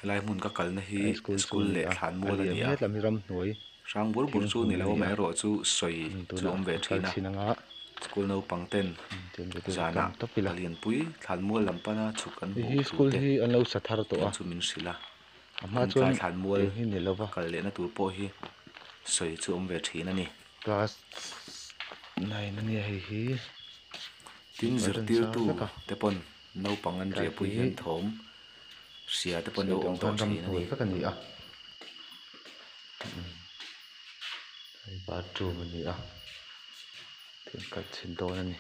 helai mun ka kalna hi school le ni a thlanmual ali ani a he lam ram noi rang bur bur thing chu hmun ni lo ani a mai ro chu soi chu tuna om ve kal thina chinanga school no pangten tin ve tu zana tlang to pila palian pui thlanmual lampana chu kan hmu hi thur school te hi an lo sathar to tin a chu min sila ama chuan khumtlai thlanmual eng hi ni lova kal le na tur po hi soi chu om ve thina ni class 9 ani hi tin garden zirtir char tu veka te pon no pangan tlai ria pui hi hian thawm sia te pon lo sei awm tawng to khan ram thina ni hnuai veka ni a hei bathroom ani a tin kal chin dawn ani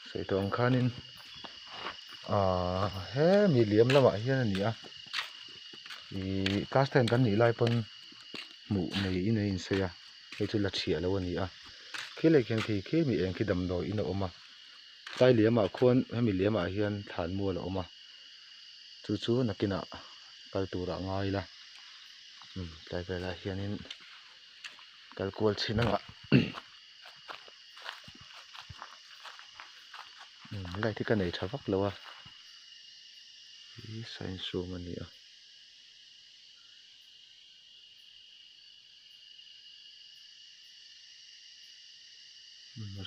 sei tawng khanin he miliam lama hian ani a i class 10 kan ni lai pon mu nei in ein se a hei chu la thia lo ani a khilai khen khi khi mi eng khi dam no in a oma tlai liamah khuan hemi liamah hian thlanmual a awma chu chu nakina kal tura ngai la tlai velah hianin kal kual chinanga lai thi ka nei tha vak lo a hi science room ani a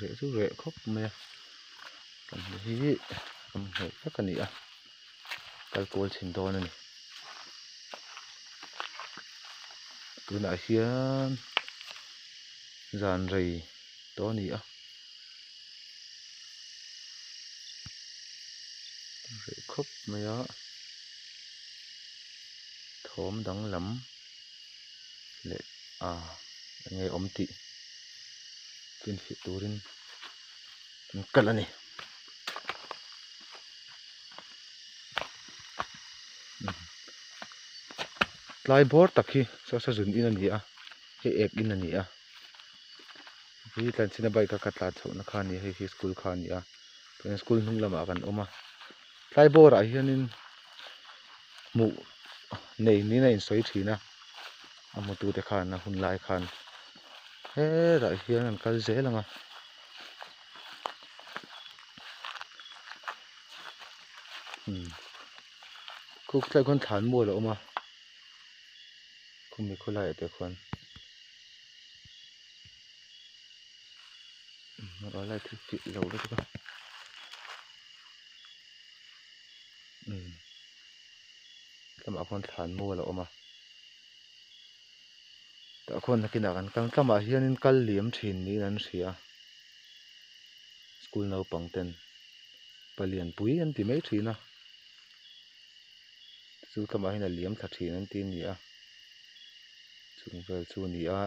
re chu re khop me kan hi kan hei vak ani a kal kual chin dawn ani tunah hian zan rei to ni a re khop mai a thawm dang lam le nge awm tih tin fi turin an kal ani tlai bor tak hi sa zun in ani a he ek in ani a hi tlan china bai ka katla chhohna kha ni hei hi school kha ni a tun school hnung lamah kan awma tlai bor ah hianin mu nei ni na in soi thina a mu tu te khan a hun lai khan he rah hian an kal zel anga kuk tlai khon thlanmual a awma khumi khulai te khon lai thi fi lo lo ka lamah khon thlanmual a awma ta khon nakina kan kal tlamah hianin kal liam thin niin an hria school naupang ten palian pui an ti mai thina chu tlamah hian a liam thla thin an ti ni a chung vel chu ni a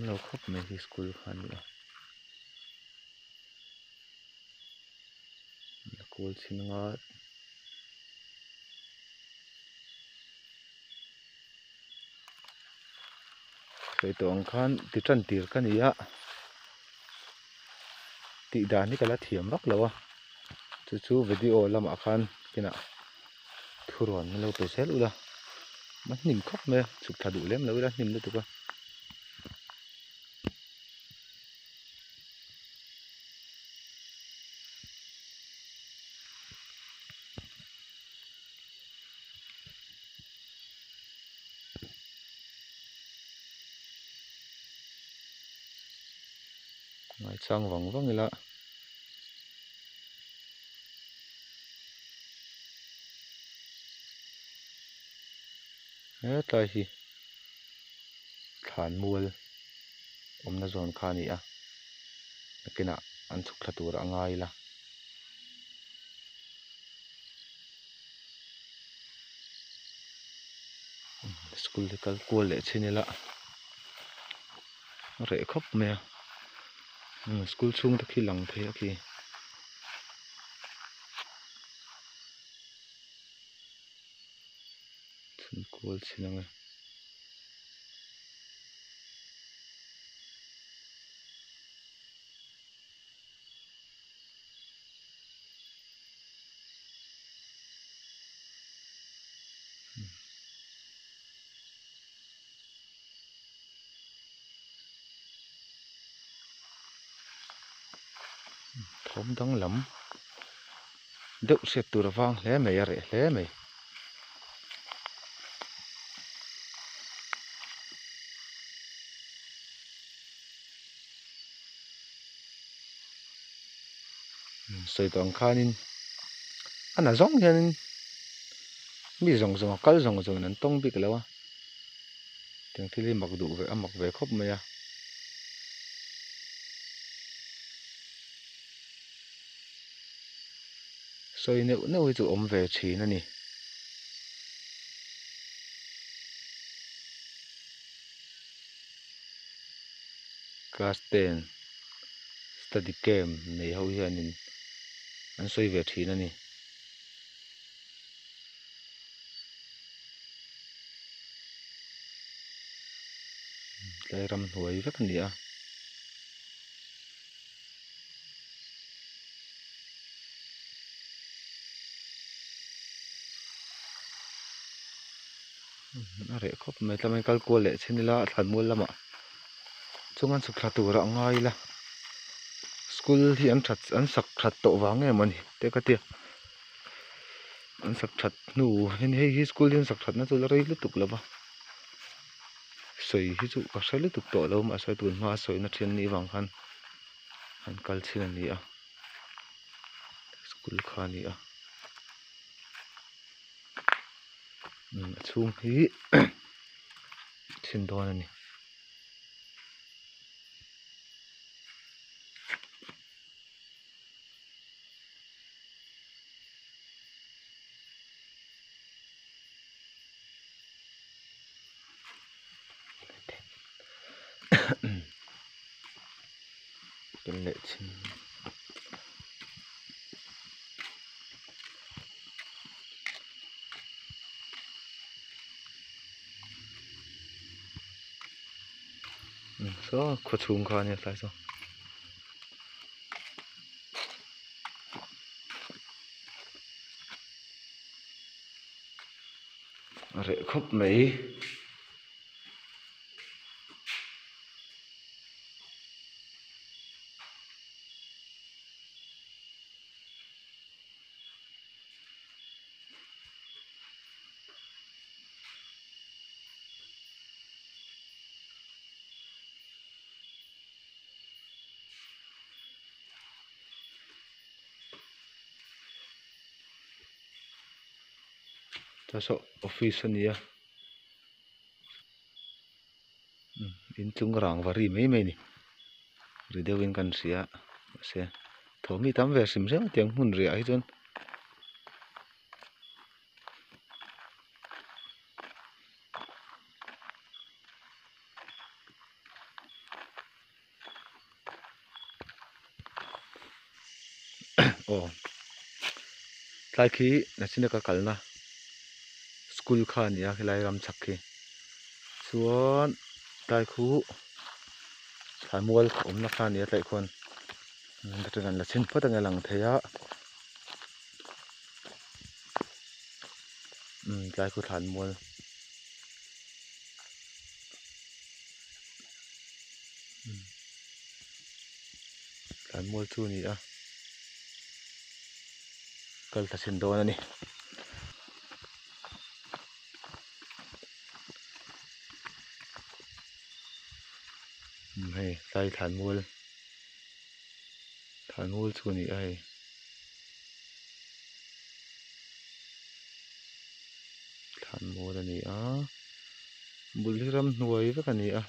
lo khop mai hi school kha ni a kual chinanga sei tawng khan ti tan tir ka ni a tih dan hi kala thiam vak lo a chu chu video lamah khan kina thuron lo pe sel ula ma hnim khop me chuk tha duh lem lo ila hnim lu tuka ngai chang wang wang ila he tlai hi thlanmual awmna zawn kha ni a nakina an chuk thla tur a ngai la school hi kal kual leh chinila re khop me a school chhung te khi lang thei a ki chun kual chinanga thom dang lam deuh set tur awang hle mai a reh hle mai soi tawng khanin ana zawng hianin mi zawng zawng kal zawng zawng an tawng bik lo a tiang thil hi mak duh ve a mak ve khawp mai a soi neuh neuh hi chu awm ve thin ani class 10 study camp nei ho hianin an soi ve thin ani tlai ram hnuai vek ani a a reh khawp mai tlamai kal kual leh chenila thlanmual lamah chung an sak thla tur a ngai la school hi an sak that tawh wang em ani te ka tia an sak that hnu hei hi school hi an sak that na chu la rei lutuk lova soi hi chu ka hrai lutuk tawh lo ma sai tun hma soi na thian ni wang khan an kal chhin ani a school kha ani a a chhung hi thin dawn ani ken leh chin so khaw chhung kha ani tlai saw a reh khawp mai ta saw office ani a in chung rangva ri mai mai ni ri deuhin kan hria se thawmi tam ve sim reuh tiang hmun riah hi chuan oh tlai khi na china ka kalna school kha ani a helai ram chhak khi chuan tlai khu thlanmual awmna kha ani a tlai khuan kan la chin phat anga lang thei a tlai khu thlanmual thlanmual chu ani a kal ta chin dawn ani hei tlai thlanmual chu ani a hei thlanmual ani a bul hi ram hnuai vek ani a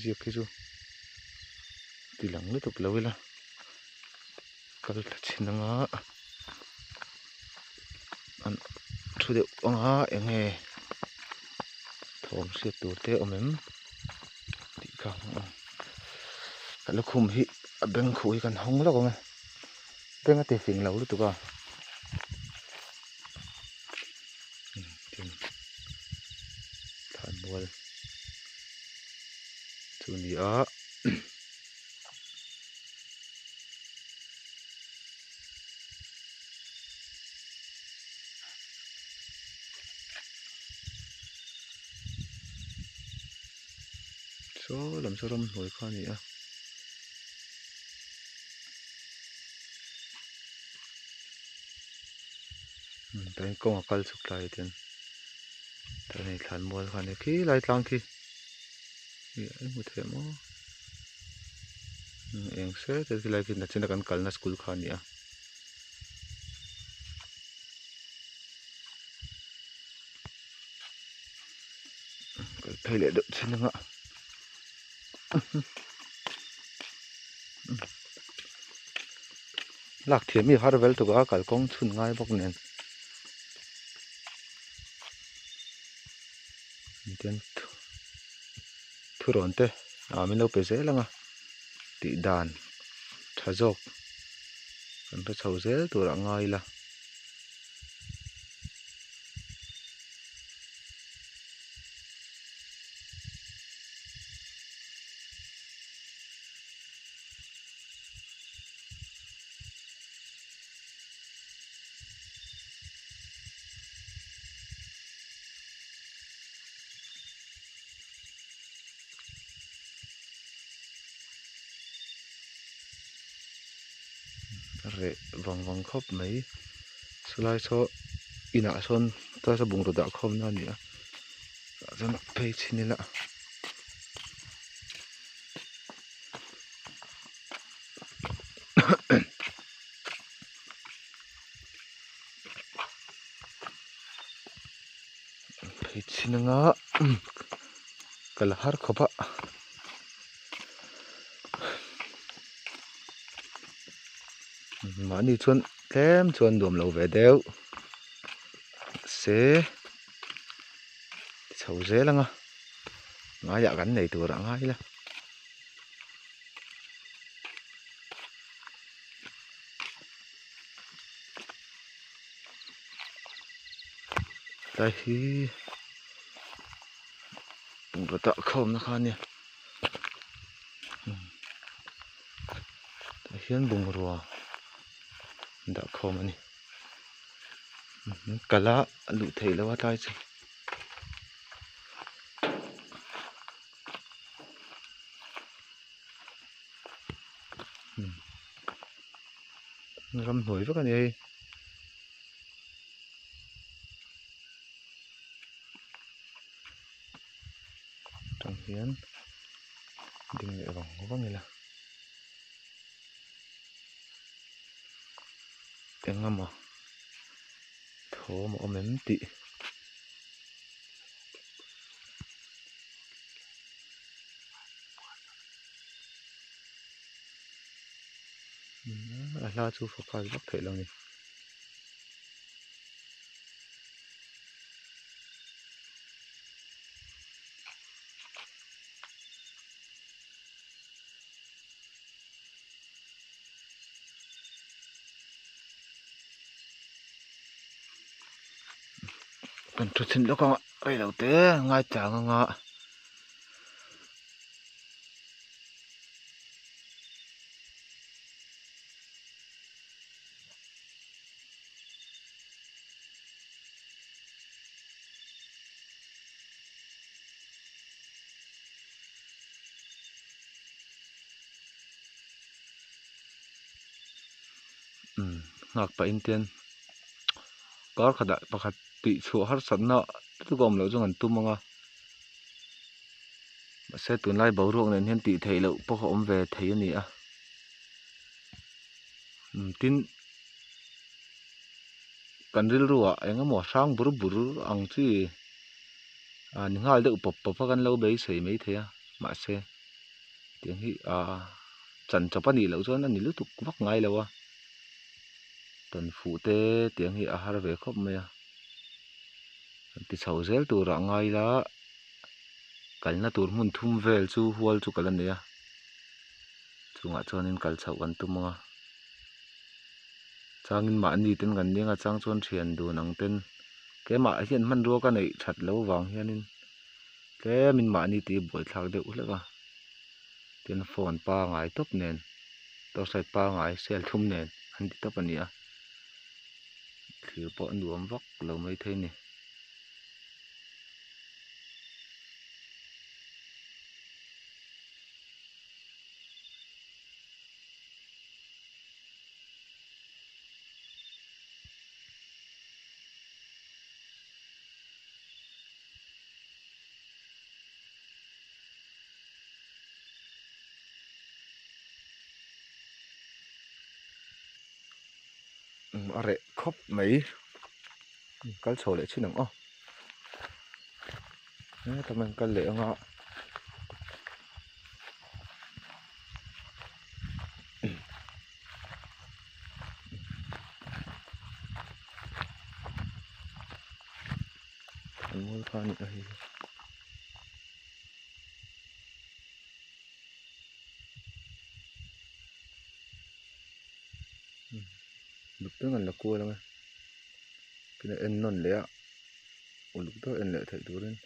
ziak hi chu ti lang lutuk lo ila kal ta chin anga an thu deuh anga enge thawm hriat tur te awmem tih kha kan lukhum hi a beng khuh hi kan hawng lawk anga benga te fing lo lutuk a tin thlanmual chu ni a số làm số râm hồi kho nhỉ à tại công akal suk lại tiền tại này thlanmual kho này khi lại tăng khi ấy một thế mà em sẽ từ khi lại khi là trên là cần na school kho nhỉ thầy lại đợi xin ạ lạc thiểm mi har vel tu ga kal kong chun ngai bok nen tiền thu ron te mình lâu pe ze langa ti dan thajok kan ta chho zel tur angai la re vang vang khop mai sulai so ina son ta sa bung ro da khom na ni a zan pe chini la pe chini nga kala har khopa mà đi chuan tlem chuan duam lo ve deuh se chho zelanga ngai ya kan nei tur angai la tai hi bung ro ta khom na khan ni ta hian bung ro da khom ani kala lu thei lo wa tai chu ram hoi vak ani trong hian ding le vang vang la engama tho mo omem ti a la chu fakal vak thei lo ni kan thu chin lo ka ai lo te ngai chang nga ngak pa in ten kar khada pakhat ti chu har satna tu gom lo jong an tu manga se tun lai bo ruak nen hian ti thei lo po kha om ve thei ani a tin kan ril ruwa engemaw sang bur bur ang chi ni ngal deuh pop pop kan lo bei sei mai theia ma se tiang hi chan chapani lo chuan ani lutuk vak ngai lo a ton fu te tiang hi a har ve khop mai a ti chho zel tur a ngai la kalna tur hmun thum vel chu hual chu kal ania chungah chuanin kal chho kan tumanga changin ma ni ten kan dinga chang chuan thian dun ang ten kema hian man ro ka nei that lo wang hianin kemin ma ni ti boi thlak deuh hleka ten phone pa ngai top nen torchlight pa ngai sel thum nen an ti top ania thlir pawh nuam vak lo mai thei ni are khop mấy kal chho le chinang o taman kal le anga mol khani a hi lục tới gần là cua lắm cái này en non lẽ lục tới en lẽ thấy đủ lên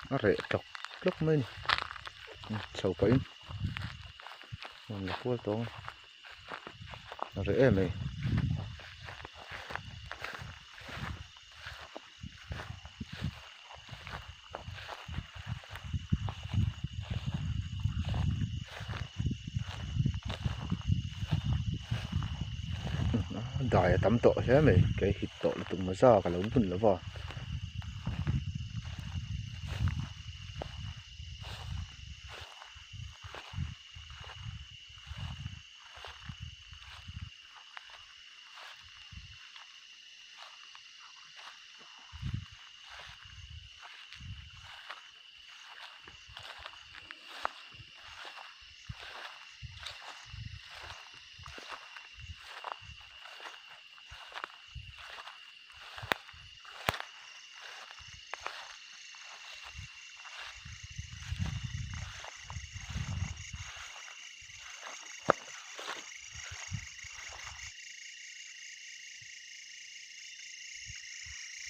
are chọc lốc mấy sầu phải là cua to are em này đại tắm tổ thế mày cái hít tổ là tụi mà ra cả lống bùn là vào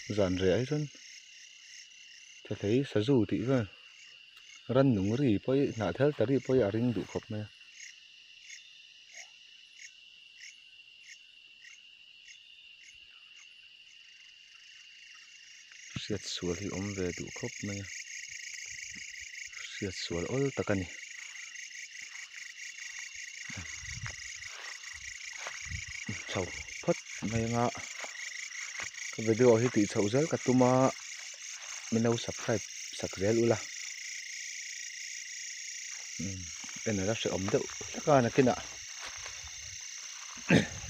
dàn rẽ chân cho thấy sa dù tí cơ răn nung rì poi nã theo ta rì poi aring đủ khop mày siết suol hi về đủ khop mày siết suol ol takani chau phất mày ngã cái video hi tị chau zel cả tuma mình đâu subscribe sạc zel ula en là sẽ ổn đậu cái này kia nè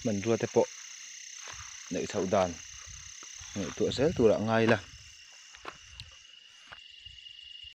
mình rua tay bộ để chậu đàn tụi zel tụi là ngay là